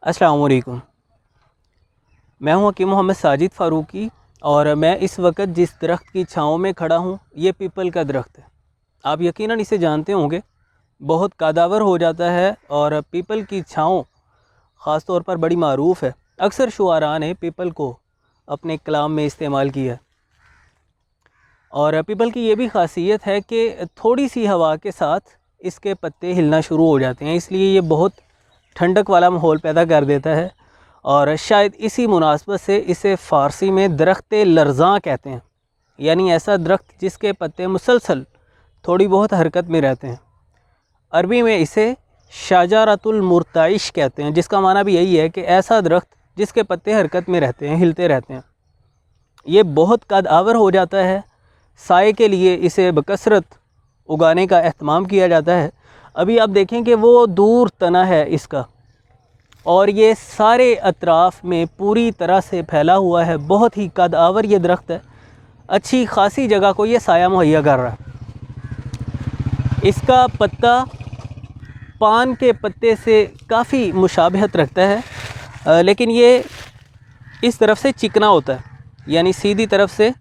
अस्सलाम वालेकुम। मैं हूं हकीम मोहम्मद साजिद फ़ारूकी और मैं इस वक्त जिस दरख्त की छाँव में खड़ा हूं ये पीपल का दरख्त है। आप यकीनन इसे जानते होंगे, बहुत कदावर हो जाता है और पीपल की छाँव ख़ास तौर पर बड़ी मारूफ़ है। अक्सर शुआरा ने पीपल को अपने कलाम में इस्तेमाल किया और पीपल की ये भी ख़ासियत है कि थोड़ी सी हवा के साथ इसके पत्ते हिलना शुरू हो जाते हैं, इसलिए ये बहुत ठंडक वाला माहौल पैदा कर देता है और शायद इसी मुनासबत से इसे फ़ारसी में दरख्त लरज़ां कहते हैं, यानी ऐसा दरख्त जिसके पत्ते मुसलसल थोड़ी बहुत हरकत में रहते हैं। अरबी में इसे शाजरतुल मुर्ताइश कहते हैं, जिसका माना भी यही है कि ऐसा दरख्त जिसके पत्ते हरकत में रहते हैं, हिलते रहते हैं। ये बहुत कदावर हो जाता है, साए के लिए इसे बकसरत उगाने का एहतमाम किया जाता है। अभी आप देखें कि वो दूर तना है इसका और ये सारे अतराफ़ में पूरी तरह से फैला हुआ है। बहुत ही कदावर ये दरख्त है, अच्छी खासी जगह को ये साया मुहैया कर रहा है। इसका पत्ता पान के पत्ते से काफ़ी मुशाबहत रखता है, लेकिन ये इस तरफ से चिकना होता है, यानी सीधी तरफ से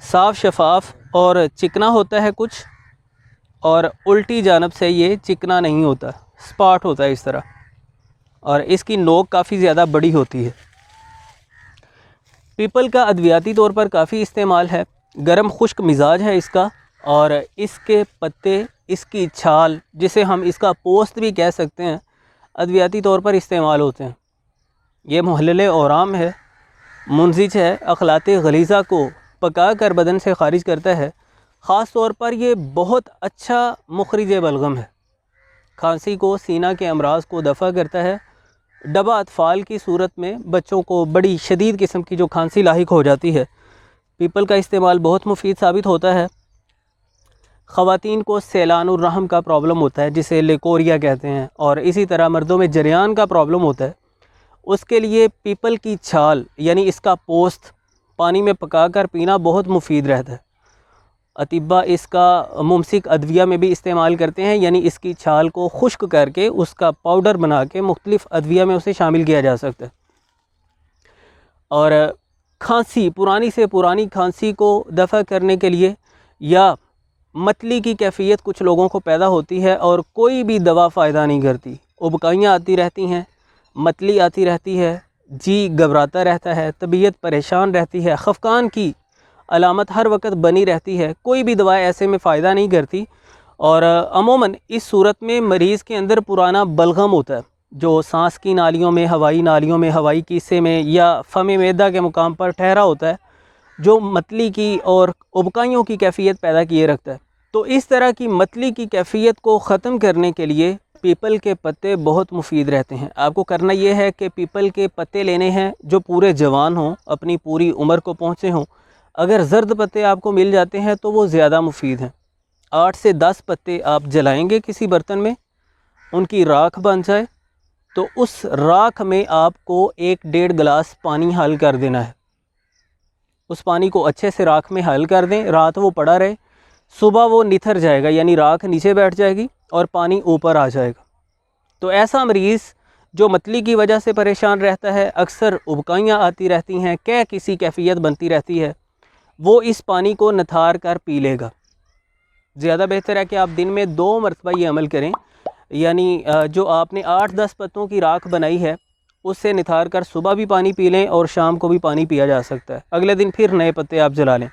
साफ़ शफाफ और चिकना होता है कुछ, और उल्टी जानब से ये चिकना नहीं होता, स्पॉट होता है इस तरह, और इसकी नोक काफ़ी ज़्यादा बड़ी होती है। पीपल का अद्वियाती तौर पर काफ़ी इस्तेमाल है, गर्म खुश्क मिजाज है इसका, और इसके पत्ते, इसकी छाल, जिसे हम इसका पोस्त भी कह सकते हैं, अद्वियाती तौर पर इस्तेमाल होते हैं। ये मुहल्लिल औराम है, मुंजिज है, अखलाते गलीज़ा को पका कर बदन से खारिज करता है। ख़ास तौर पर ये बहुत अच्छा मुखरिज बलगम है, खांसी को, सीना के अमराज को दफ़ा करता है। डबा अतफ़ाल की सूरत में बच्चों को बड़ी शदीद किस्म की जो खांसी लाहिक हो जाती है, पीपल का इस्तेमाल बहुत मुफीद साबित होता है। ख़वातीन को सैलानुर रहम का प्रॉब्लम होता है, जिसे लेकोरिया कहते हैं, और इसी तरह मर्दों में जरियान का प्रॉब्लम होता है, उसके लिए पीपल की छाल यानी इसका पोस्त पानी में पका कर पीना बहुत मुफीद रहता है। अतिब्बा इसका मुमसिक अद्विया में भी इस्तेमाल करते हैं, यानी इसकी छाल को खुश्क करके उसका पाउडर बना के मुख्तलिफ़ अद्विया में उसे शामिल किया जा सकता है। और खांसी, पुरानी से पुरानी खांसी को दफ़ा करने के लिए, या मतली की कैफियत कुछ लोगों को पैदा होती है और कोई भी दवा फ़ायदा नहीं करती, उबकाइयाँ आती रहती हैं, मतली आती रहती है, जी घबराता रहता है, तबीयत परेशान रहती है, खफकान की अलामत हर वक्त बनी रहती है, कोई भी दवा ऐसे में फ़ायदा नहीं करती। और अमूमन इस सूरत में मरीज़ के अंदर पुराना बलगम होता है, जो सांस की नालियों में, हवाई कीसे में या फ़म मैदा के मुकाम पर ठहरा होता है, जो मतली की और उबकाइयों की कैफियत पैदा किए रखता है। तो इस तरह की मतली की कैफियत को ख़त्म करने के लिए पीपल के पत्ते बहुत मुफीद रहते हैं। आपको करना ये है कि पीपल के पत्ते लेने हैं जो पूरे जवान हों, अपनी पूरी उम्र को पहुँचे हों। अगर ज़र्द पत्ते आपको मिल जाते हैं तो वो ज़्यादा मुफीद हैं। 8 से 10 पत्ते आप जलाएंगे किसी बर्तन में, उनकी राख बन जाए तो उस राख में आपको 1-1.5 गिलास पानी हल कर देना है। उस पानी को अच्छे से राख में हल कर दें, रात वो पड़ा रहे, सुबह वो निथर जाएगा, यानी राख नीचे बैठ जाएगी और पानी ऊपर आ जाएगा। तो ऐसा मरीज़ जो मतली की वजह से परेशान रहता है, अक्सर उबकाइयाँ आती रहती हैं, किसी कैफियत बनती रहती है, वो इस पानी को नथार कर पी लेगा। ज़्यादा बेहतर है कि आप दिन में 2 मरतबा ये अमल करें, यानी जो आपने 8-10 पत्तों की राख बनाई है उससे निथार कर सुबह भी पानी पी लें और शाम को भी पानी पिया जा सकता है। अगले दिन फिर नए पत्ते आप जला लें,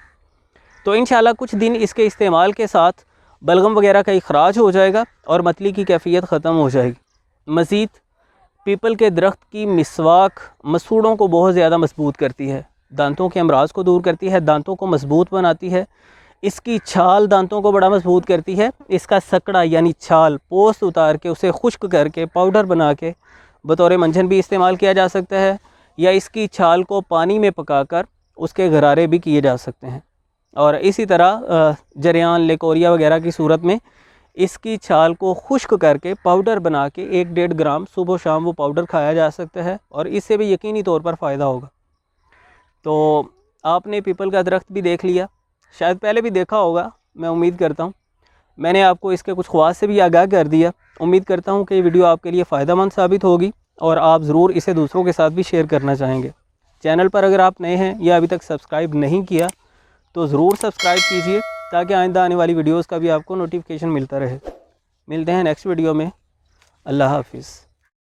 तो इंशाल्लाह कुछ दिन इसके इस्तेमाल के साथ बलगम वगैरह का इखराज हो जाएगा और मतली की कैफियत ख़त्म हो जाएगी। मज़ीद पीपल के दरख्त की मिसवाक मसूड़ों को बहुत ज़्यादा मजबूत करती है, दांतों के अमराज को दूर करती है, दांतों को मजबूत बनाती है। इसकी छाल दांतों को बड़ा मजबूत करती है। इसका सकड़ा यानी छाल, पोस्त उतार के उसे खुश्क करके पाउडर बना के बतौर मंजन भी इस्तेमाल किया जा सकता है, या इसकी छाल को पानी में पकाकर उसके गरारे भी किए जा सकते हैं। और इसी तरह जरियान, लेकोरिया वगैरह की सूरत में इसकी छाल को खुश्क करके पाउडर बना के 1-1.5 ग्राम सुबह शाम वो पाउडर खाया जा सकता है, और इससे भी यकीनी तौर पर फ़ायदा होगा। तो आपने पीपल का दरख्त भी देख लिया, शायद पहले भी देखा होगा, मैं उम्मीद करता हूँ। मैंने आपको इसके कुछ ख्वास से भी आगाह कर दिया। उम्मीद करता हूँ कि ये वीडियो आपके लिए फ़ायदेमंद साबित होगी। और आप ज़रूर इसे दूसरों के साथ भी शेयर करना चाहेंगे। चैनल पर अगर आप नए हैं या अभी तक सब्सक्राइब नहीं किया तो ज़रूर सब्सक्राइब कीजिए ताकि आइंदा आने वाली वीडियोस का भी आपको नोटिफिकेशन मिलता रहे। मिलते हैं नेक्स्ट वीडियो में। अल्लाह हाफिज़।